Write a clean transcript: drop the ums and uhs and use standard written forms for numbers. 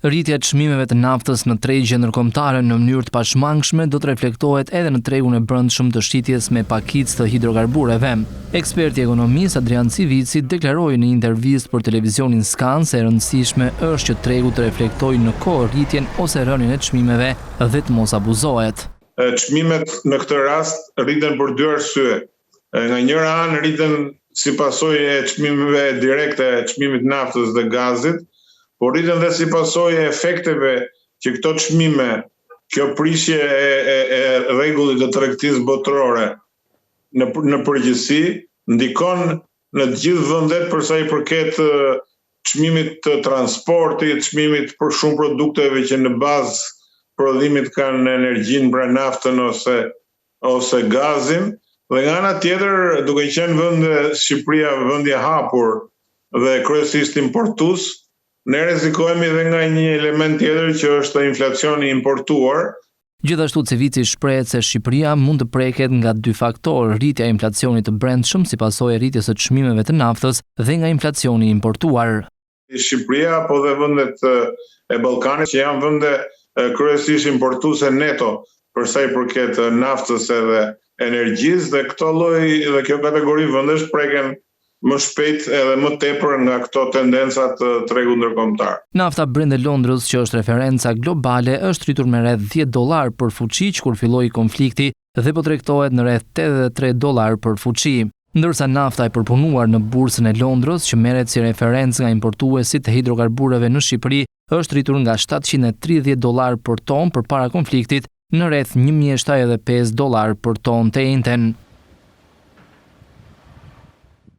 Rritja e çmimeve të naftës në tregje ndërkombëtare në mënyrë të pashmangshme do të reflektohet edhe në tregun e brendshëm të shitjes me pakicë të hidrokarbureve. Eksperti ekonomist Adrian Civici deklaroi në intervistë për televizionin Skan se e rëndësishme është që tregu të reflektojë në kohë rritjen ose rënien e çmimeve dhe të mos abuzohet. Çmimet në këtë rast rriten për dy arsye. Nga njëra anë rriten si pasojë e çmimeve direkte e çmimit naftës dhe gazit, por rriten dhe si pasojë e efekteve që këto çmime, kjo prishje e rregullit të tregtisë botërore në përgjithësi ndikon në të gjithë vendet për sa i përket çmimit të transportit, çmimit për shumë produkteve që në bazë prodhimit kanë energjinë pra naftën ose gazin, dhe nga ana tjetër, duke qenë Shqipëria vendi hapur dhe kryesisht importues, ne rrezikohemi edhe nga një element tjetër që është inflacioni importuar. Gjithashtu Civici shprehet se Shqipëria mund të preket nga dy faktorë, rritja e inflacionit të brendshëm si pasojë e rritjes së çmimeve të naftës dhe nga inflacioni importuar. Shqipëria apo dhe vendet e Ballkanit që janë vende kryesisht importuese neto për sa i përket naftës edhe energjisë, dhe këto lloj dhe kjo kategori vendesh preken më shpejt edhe më tepër nga këto tendenca të tregut ndërkombëtar. Nafta Brent e Londrës, që është referenca globale, është rritur me rreth $10 për fuqi kur filloi konflikti dhe po tregtohet në rreth $83 për fuqi. Ndërsa nafta e përpunuar në bursën e Londrës, që merret si referencë nga importuesit të hidrokarbureve në Shqipëri, është rritur nga $730 për ton përpara konfliktit në rreth $1.075 për ton të njëjtën.